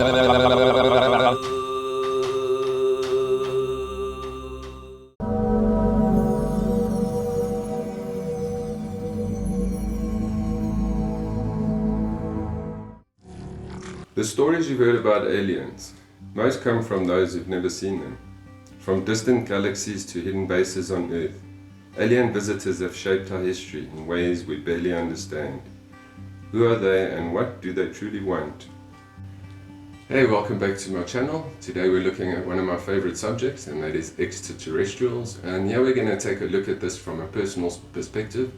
The stories you've heard about aliens, most come from those who've never seen them. From distant galaxies to hidden bases on Earth, alien visitors have shaped our history in ways we barely understand. Who are they and what do they truly want? Hey, welcome back to my channel. Today we're looking at one of my favorite subjects, and that is extraterrestrials. And here we're going to take a look at this from a personal perspective,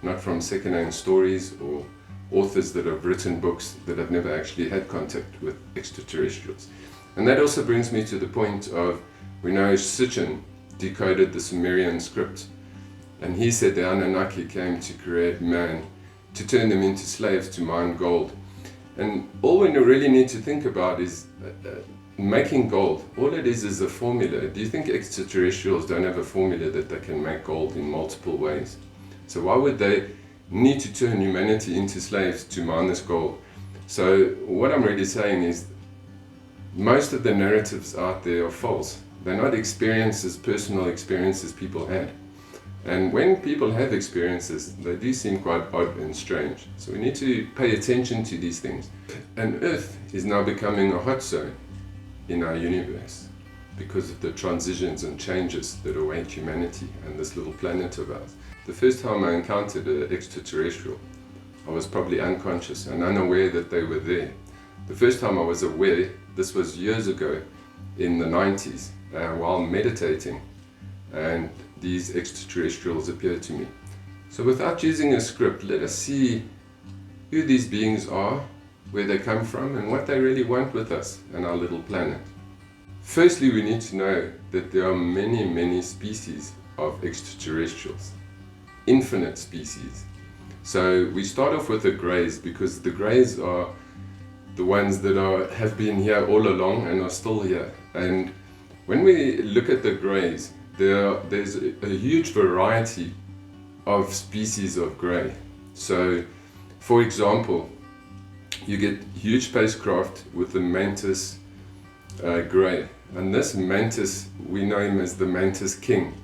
not from second-hand stories or authors that have written books that have never actually had contact with extraterrestrials. And that also brings me to the point of, we know Sitchin decoded the Sumerian script, and he said the Anunnaki came to create man, to turn them into slaves to mine gold. And all we really need to think about is making gold. All it is a formula. Do you think extraterrestrials don't have a formula that they can make gold in multiple ways? So why would they need to turn humanity into slaves to mine this gold? So what I'm really saying is most of the narratives out there are false. They're not experiences, personal experiences people had. And when people have experiences, they do seem quite odd and strange. So we need to pay attention to these things. And Earth is now becoming a hot zone in our universe because of the transitions and changes that await humanity and this little planet of ours. The first time I encountered an extraterrestrial, I was probably unconscious and unaware that they were there. The first time I was aware, this was years ago in the 90s, while meditating, and these extraterrestrials appeared to me. So without using a script, let us see who these beings are, where they come from, and what they really want with us and our little planet. Firstly, we need to know that there are many species of extraterrestrials. Infinite species. So we start off with the greys, because the greys are the ones that have been here all along and are still here. And when we look at the greys, there's a huge variety of species of grey. So for example, you get huge spacecraft with the Mantis grey, and this Mantis, we know him as the Mantis King.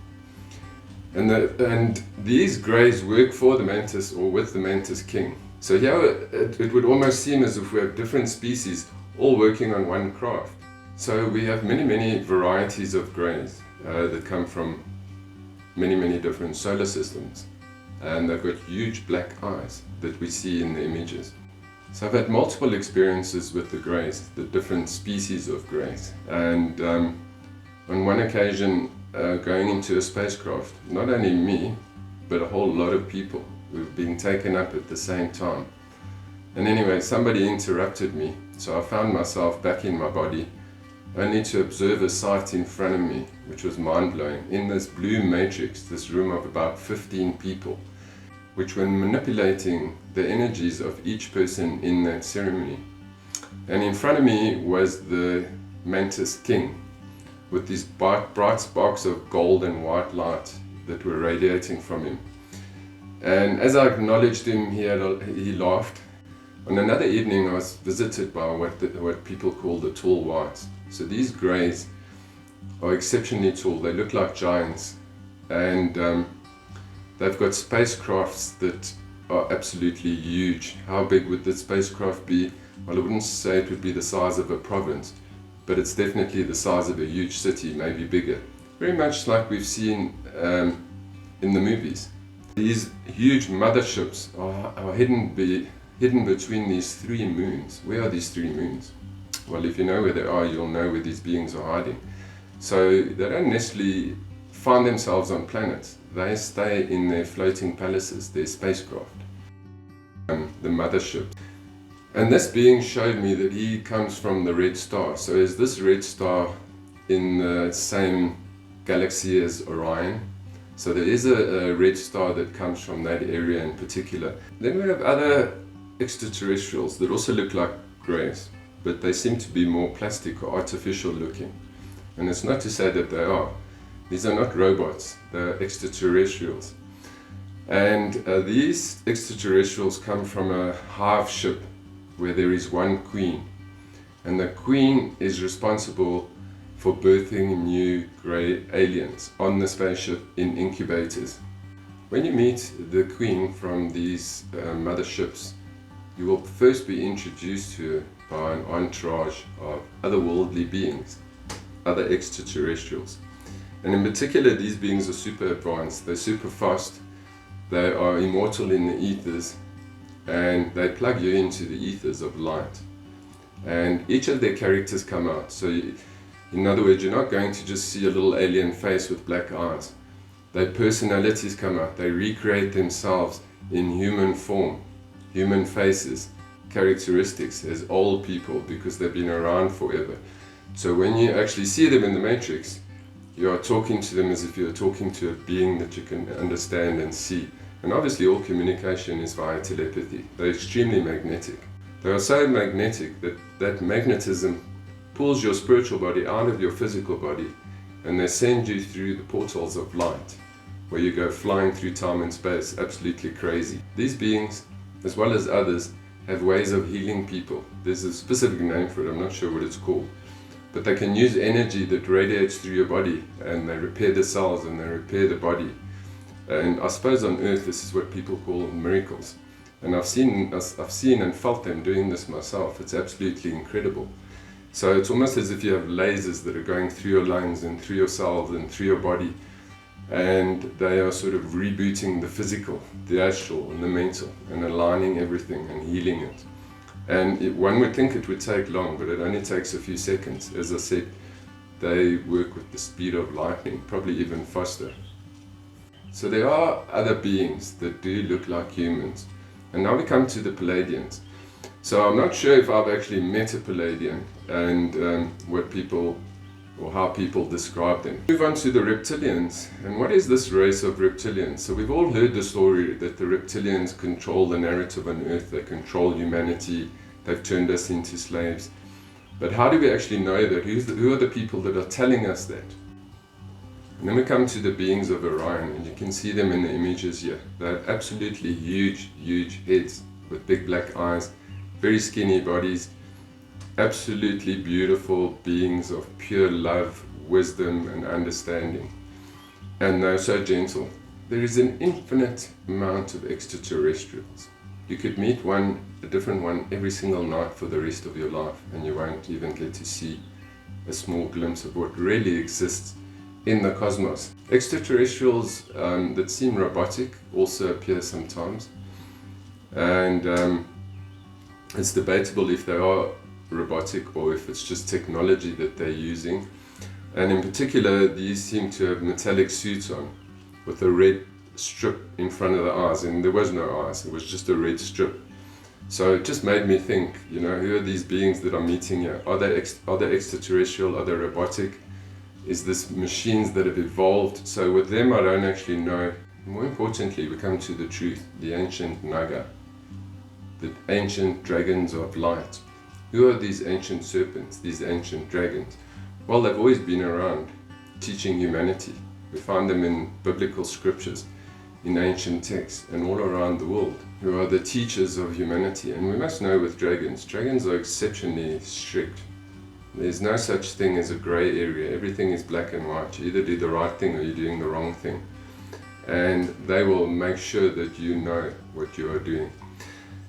And these greys work for the Mantis or with the Mantis King. So here it would almost seem as if we have different species all working on one craft. So we have many varieties of greys that come from many different solar systems. And they've got huge black eyes that we see in the images. So I've had multiple experiences with the greys, the different species of greys. And on one occasion, going into a spacecraft, not only me, but a whole lot of people who've been taken up at the same time. And anyway, somebody interrupted me, so I found myself back in my body, only to observe a sight in front of me, which was mind-blowing. In this blue matrix, this room of about 15 people, which were manipulating the energies of each person in that ceremony. And in front of me was the Mantis King, with these bright sparks of gold and white light that were radiating from him. And as I acknowledged him, he laughed. On another evening, I was visited by what people call the tall whites. So these greys are exceptionally tall. They look like giants, and they've got spacecrafts that are absolutely huge. How big would this spacecraft be? Well, I wouldn't say it would be the size of a province, but it's definitely the size of a huge city, maybe bigger. Very much like we've seen in the movies. These huge motherships are hidden between these three moons. Where are these three moons? Well, if you know where they are, you'll know where these beings are hiding. So they don't necessarily find themselves on planets. They stay in their floating palaces, their spacecraft, the mothership. And this being showed me that he comes from the red star. So is this red star in the same galaxy as Orion? So there is a red star that comes from that area in particular. Then we have other extraterrestrials that also look like greys, but they seem to be more plastic or artificial looking. And it's not to say that they are. These are not robots, they're extraterrestrials. And these extraterrestrials come from a hive ship where there is one queen. And the queen is responsible for birthing new grey aliens on the spaceship in incubators. When you meet the queen from these motherships, you will first be introduced to her by an entourage of otherworldly beings, other extraterrestrials. And in particular, these beings are super advanced, they're super fast, they are immortal in the ethers, and they plug you into the ethers of light. And each of their characters come out. So in other words, you're not going to just see a little alien face with black eyes. Their personalities come out, they recreate themselves in human form, human faces, characteristics as old people because they've been around forever. So when you actually see them in the Matrix, you are talking to them as if you're talking to a being that you can understand and see. And obviously all communication is via telepathy. They're extremely magnetic. They are so magnetic that that magnetism pulls your spiritual body out of your physical body, and they send you through the portals of light, where you go flying through time and space, absolutely crazy. These beings, as well as others, have ways of healing people. There's a specific name for it, I'm not sure what it's called. But they can use energy that radiates through your body, and they repair the cells and they repair the body. And I suppose on Earth this is what people call miracles. And I've seen and felt them doing this myself. It's absolutely incredible. So it's almost as if you have lasers that are going through your lungs and through your cells and through your body, and they are sort of rebooting the physical, the astral and the mental, and aligning everything and healing it. And one would think it would take long, but it only takes a few seconds. As I said, they work with the speed of lightning, probably even faster. So there are other beings that do look like humans. And now we come to the Pleiadians. So I'm not sure if I've actually met a Pleiadian and what people or how people describe them. Move on to the Reptilians. And what is this race of Reptilians? So we've all heard the story that the Reptilians control the narrative on Earth, they control humanity, they've turned us into slaves. But how do we actually know that? Who are the people that are telling us that? And then we come to the beings of Orion, and you can see them in the images here. They're absolutely huge, huge heads with big black eyes, very skinny bodies, absolutely beautiful beings of pure love, wisdom and understanding. And they're so gentle. There is an infinite amount of extraterrestrials. You could meet a different one every single night for the rest of your life, and you won't even get to see a small glimpse of what really exists in the cosmos. Extraterrestrials that seem robotic also appear sometimes, and it's debatable if they are robotic or if it's just technology that they're using. And in particular, these seem to have metallic suits on with a red strip in front of the eyes, and there was no eyes, it was just a red strip. So it just made me think, you know, who are these beings that I'm meeting here? Are they extraterrestrial? Are they robotic? Is this machines that have evolved? So with them I don't actually know. More importantly, we come to the truth, the ancient Naga, the ancient dragons of light. Who are these ancient serpents, these ancient dragons? Well, they've always been around, teaching humanity. We find them in biblical scriptures, in ancient texts, and all around the world, who are the teachers of humanity. And we must know with dragons are exceptionally strict. There's no such thing as a grey area. Everything is black and white. You either do the right thing or you're doing the wrong thing. And they will make sure that you know what you are doing.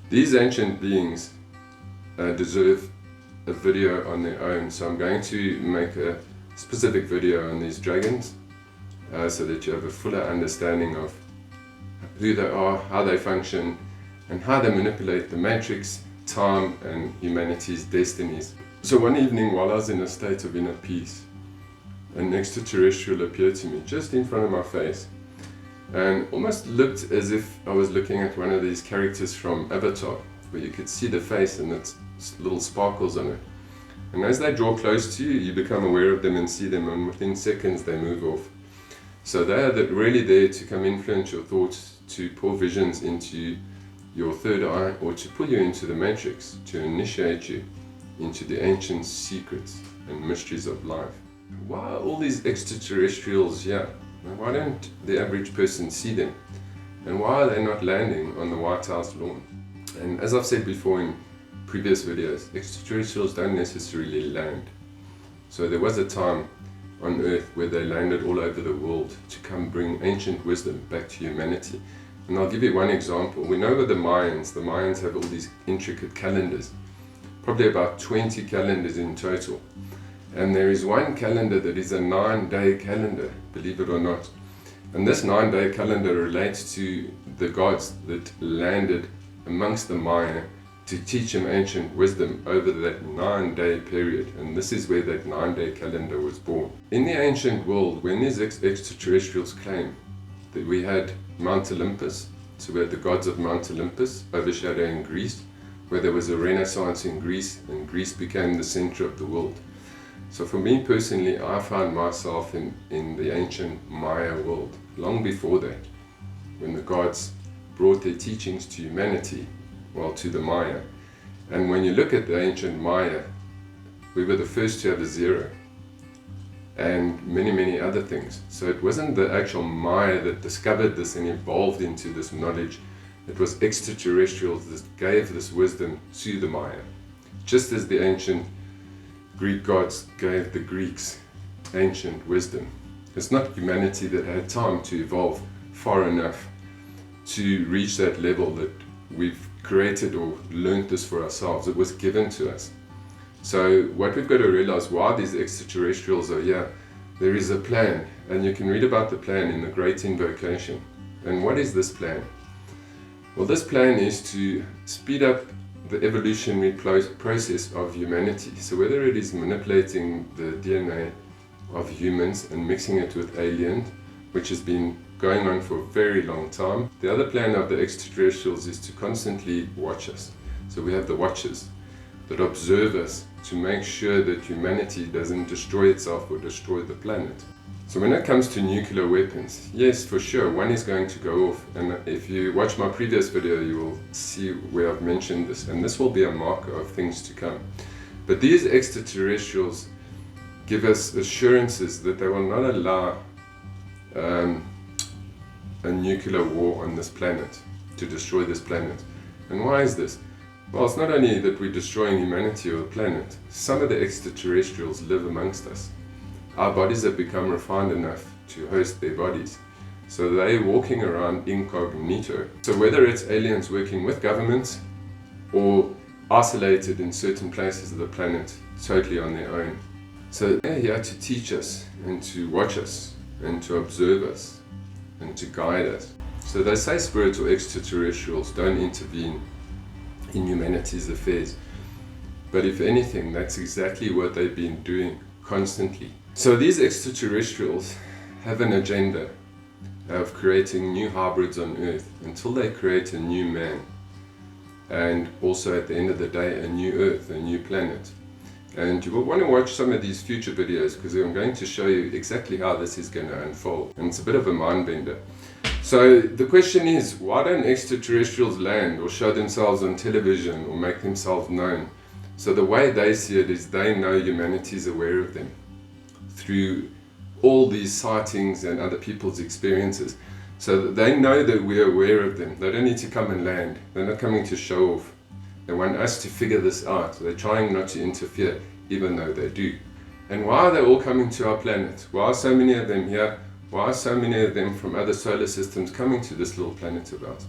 These ancient beings deserve a video on their own. So I'm going to make a specific video on these dragons so that you have a fuller understanding of who they are, how they function, and how they manipulate the matrix, time, and humanity's destinies. So one evening, while I was in a state of inner peace, an extraterrestrial appeared to me just in front of my face, and almost looked as if I was looking at one of these characters from Avatar, where you could see the face and its little sparkles on it. And as they draw close to you, you become aware of them and see them, and within seconds they move off. So they are really there to come influence your thoughts, to pour visions into your third eye, or to pull you into the matrix, to initiate you into the ancient secrets and mysteries of life. Why are all these extraterrestrials here? Why don't the average person see them? And why are they not landing on the White House lawn? And as I've said before in previous videos, extraterrestrials don't necessarily land. So there was a time on Earth where they landed all over the world to come bring ancient wisdom back to humanity. And I'll give you one example. We know with the Mayans have all these intricate calendars, probably about 20 calendars in total. And there is one calendar that is a 9-day calendar, believe it or not. And this 9-day calendar relates to the gods that landed amongst the Maya to teach them ancient wisdom over that 9-day period. And this is where that 9-day calendar was born. In the ancient world, when these extraterrestrials came, that we had Mount Olympus, so we had the gods of Mount Olympus overshadowing Greece, where there was a renaissance in Greece, and Greece became the center of the world. So for me personally, I found myself in the ancient Maya world, long before that, when the gods brought their teachings to humanity, well, to the Maya. And when you look at the ancient Maya, we were the first to have a zero, and many other things. So it wasn't the actual Maya that discovered this and evolved into this knowledge. It was extraterrestrials that gave this wisdom to the Maya. Just as the ancient Greek gods gave the Greeks ancient wisdom. It's not humanity that had time to evolve far enough to reach that level that we've created or learned this for ourselves. It was given to us. So what we've got to realize, why these extraterrestrials are here, there is a plan, and you can read about the plan in the Great Invocation. And what is this plan? Well, this plan is to speed up the evolutionary process of humanity. So whether it is manipulating the DNA of humans and mixing it with aliens, which has been going on for a very long time. The other plan of the extraterrestrials is to constantly watch us. So we have the watchers that observe us to make sure that humanity doesn't destroy itself or destroy the planet. So when it comes to nuclear weapons, yes, for sure, one is going to go off. And if you watch my previous video, you will see where I've mentioned this. And this will be a marker of things to come. But these extraterrestrials give us assurances that they will not allow a nuclear war on this planet, to destroy this planet. And why is this? Well, it's not only that we're destroying humanity or the planet. Some of the extraterrestrials live amongst us. Our bodies have become refined enough to host their bodies. So they're walking around incognito. So whether it's aliens working with governments or isolated in certain places of the planet, totally on their own. So they're here to teach us and to watch us and to observe us and to guide us. So they say spirits or extraterrestrials don't intervene in humanity's affairs. But if anything, that's exactly what they've been doing constantly. So these extraterrestrials have an agenda of creating new hybrids on Earth until they create a new man. And also at the end of the day, a new Earth, a new planet. And you will want to watch some of these future videos because I'm going to show you exactly how this is going to unfold. And it's a bit of a mind bender. So the question is, why don't extraterrestrials land or show themselves on television or make themselves known? So the way they see it is they know humanity is aware of them through all these sightings and other people's experiences. So they know that we're aware of them. They don't need to come and land. They're not coming to show off. They want us to figure this out. They're trying not to interfere, even though they do. And why are they all coming to our planet? Why are so many of them here? Why are so many of them from other solar systems coming to this little planet of ours?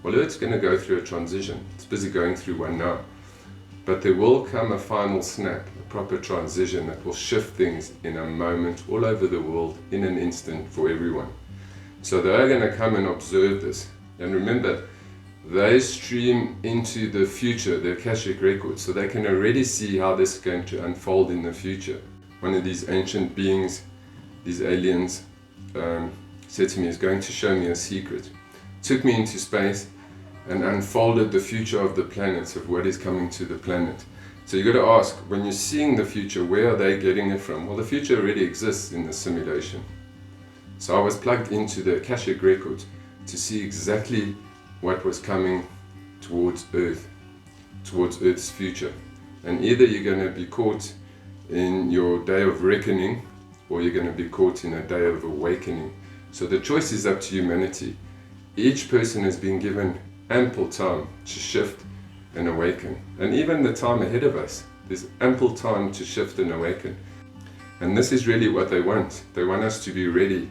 Well, Earth's going to go through a transition. It's busy going through one now. But there will come a final snap, a proper transition that will shift things in a moment all over the world in an instant for everyone. So they're going to come and observe this. And remember, they stream into the future, the Akashic Records, so they can already see how this is going to unfold in the future. One of these ancient beings, these aliens, said to me, is going to show me a secret. Took me into space and unfolded the future of the planets, of what is coming to the planet. So you got to ask, when you're seeing the future, where are they getting it from? Well, the future already exists in the simulation. So I was plugged into the Akashic Records to see exactly what was coming towards Earth's future. And either you're going to be caught in your day of reckoning, or you're going to be caught in a day of awakening. So the choice is up to humanity. Each person has been given ample time to shift and awaken. And even the time ahead of us, there's ample time to shift and awaken. And this is really what they want. They want us to be ready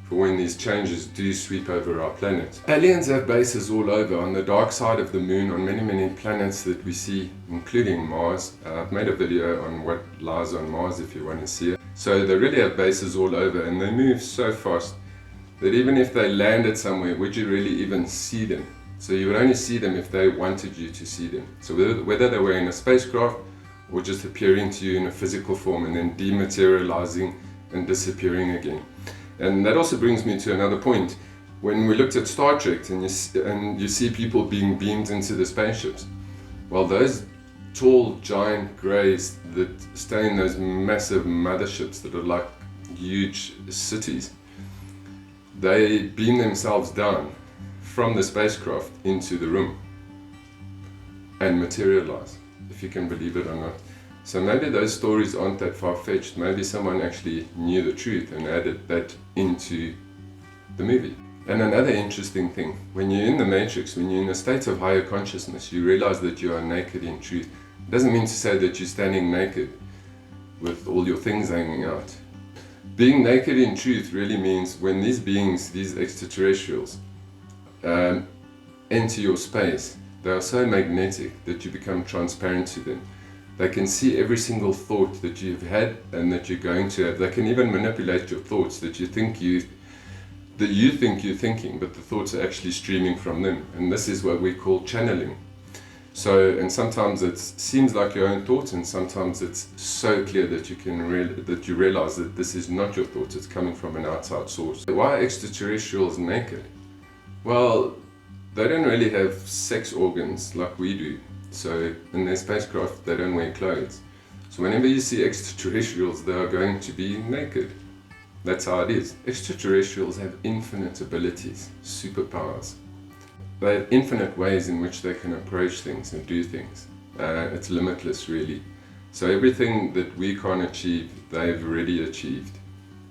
for when these changes do sweep over our planet. Aliens have bases all over, on the dark side of the moon, on many planets that we see, including Mars. I've made a video on what lies on Mars if you want to see it. So they really have bases all over, and they move so fast that even if they landed somewhere, would you really even see them? So you would only see them if they wanted you to see them. So whether they were in a spacecraft or just appearing to you in a physical form and then dematerializing and disappearing again. And that also brings me to another point. When we looked at Star Trek and you see people being beamed into the spaceships, well, those tall giant greys that stay in those massive motherships that are like huge cities, they beam themselves down from the spacecraft into the room and materialize, if you can believe it or not. So maybe those stories aren't that far-fetched. Maybe someone actually knew the truth and added that into the movie. And another interesting thing, when you're in the Matrix, when you're in a state of higher consciousness, you realize that you are naked in truth. It doesn't mean to say that you're standing naked with all your things hanging out. Being naked in truth really means when these beings, these extraterrestrials, enter your space, they are so magnetic that you become transparent to them. They can see every single thought that you've had and that you're going to have. They can even manipulate your thoughts that you think you're thinking, but the thoughts are actually streaming from them. And this is what we call channeling. So, and sometimes it seems like your own thoughts, and sometimes it's so clear that you realize that this is not your thoughts, it's coming from an outside source. Why are extraterrestrials naked? Well, they don't really have sex organs like we do. So in their spacecraft, they don't wear clothes. So whenever you see extraterrestrials, they are going to be naked. That's how it is. Extraterrestrials have infinite abilities, superpowers. They have infinite ways in which they can approach things and do things. It's limitless, really. So everything that we can't achieve, they've already achieved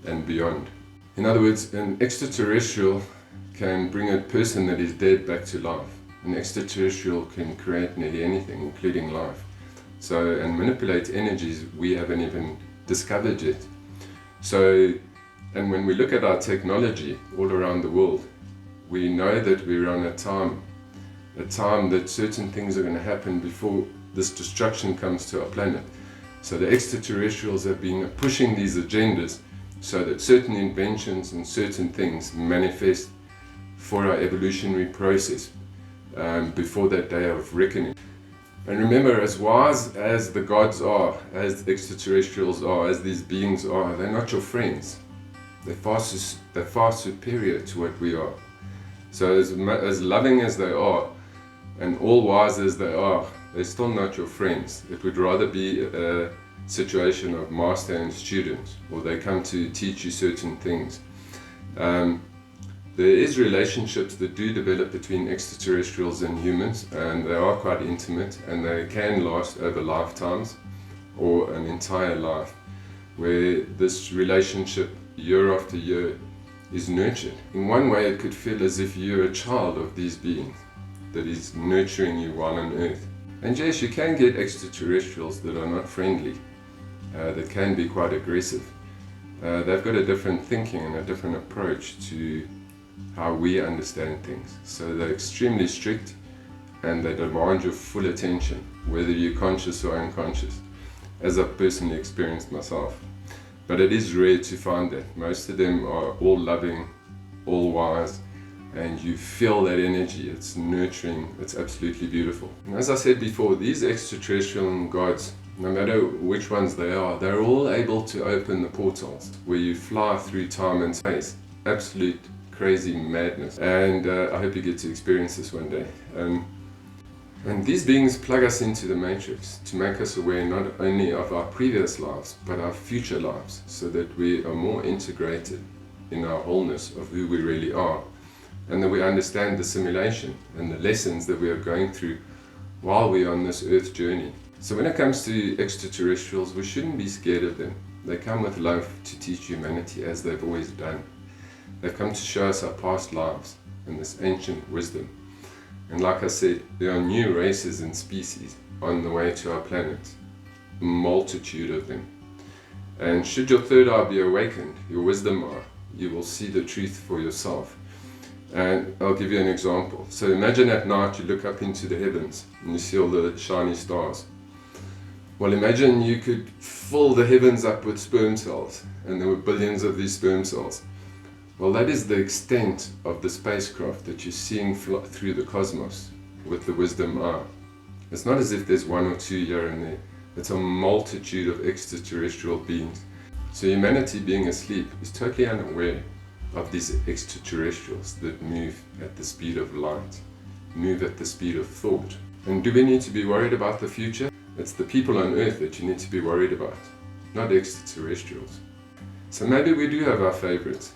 and beyond. In other words, an extraterrestrial can bring a person that is dead back to life. An extraterrestrial can create nearly anything, including life. So, and manipulate energies we haven't even discovered yet. So, and when we look at our technology all around the world, we know that we're on a time that certain things are going to happen before this destruction comes to our planet. So the extraterrestrials have been pushing these agendas so that certain inventions and certain things manifest for our evolutionary process. Before that day of reckoning. And remember, as wise as the gods are, as the extraterrestrials are, as these beings are, they're not your friends. They're far superior to what we are. So as loving as they are, and all wise as they are, they're still not your friends. It would rather be a situation of master and student, or they come to teach you certain things. There is relationships that do develop between extraterrestrials and humans, and they are quite intimate, and they can last over lifetimes or an entire life, where this relationship year after year is nurtured. In one way, it could feel as if you're a child of these beings that is nurturing you while on Earth. And yes, you can get extraterrestrials that are not friendly, that can be quite aggressive. They've got a different thinking and a different approach to how we understand things. So they're extremely strict and they demand your full attention, whether you're conscious or unconscious, as I've personally experienced myself. But it is rare to find that. Most of them are all loving, all wise, and you feel that energy. It's nurturing, it's absolutely beautiful. And as I said before, these extraterrestrial gods, no matter which ones they are, they're all able to open the portals where you fly through time and space. Absolute crazy madness, and I hope you get to experience this one day. And these beings plug us into the matrix to make us aware not only of our previous lives but our future lives, so that we are more integrated in our wholeness of who we really are, and that we understand the simulation and the lessons that we are going through while we're on this earth journey. So when it comes to extraterrestrials, we shouldn't be scared of them. They come with love to teach humanity, as they've always done. They've come to show us our past lives and this ancient wisdom. And like I said, there are new races and species on the way to our planet, a multitude of them. And should your third eye be awakened, your wisdom eye, you will see the truth for yourself. And I'll give you an example. So imagine at night you look up into the heavens and you see all the shiny stars. Well, imagine you could fill the heavens up with sperm cells, and there were billions of these sperm cells. Well, that is the extent of the spacecraft that you're seeing through the cosmos with the wisdom eye. It's not as if there's one or two here and there. It's a multitude of extraterrestrial beings. So humanity, being asleep, is totally unaware of these extraterrestrials that move at the speed of light, move at the speed of thought. And do we need to be worried about the future? It's the people on Earth that you need to be worried about, not extraterrestrials. So maybe we do have our favorites,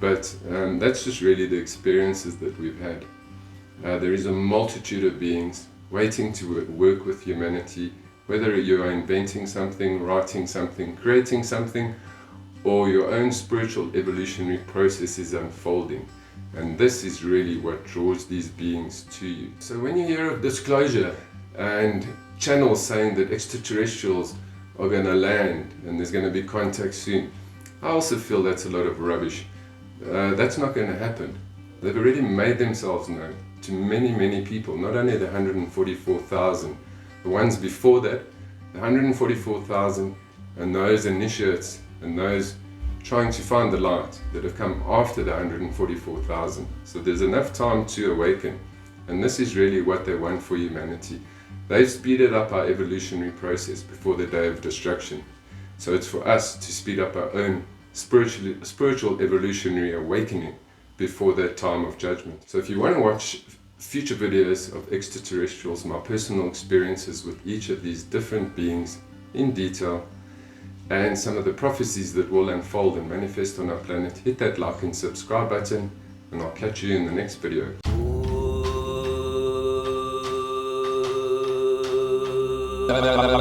but that's just really the experiences that we've had. There is a multitude of beings waiting to work with humanity, whether you are inventing something, writing something, creating something, or your own spiritual evolutionary process is unfolding. And this is really what draws these beings to you. So when you hear of disclosure and channels saying that extraterrestrials are going to land and there's going to be contact soon, I also feel that's a lot of rubbish. That's not going to happen. They've already made themselves known to many, many people, not only the 144,000, the ones before that, the 144,000, and those initiates and those trying to find the light that have come after the 144,000. So there's enough time to awaken, and this is really what they want for humanity. They've speeded up our evolutionary process before the day of destruction. So it's for us to speed up our own spiritual evolutionary awakening before that time of judgment. So if you want to watch future videos of extraterrestrials, my personal experiences with each of these different beings in detail, and some of the prophecies that will unfold and manifest on our planet, hit that like and subscribe button, and I'll catch you in the next video. La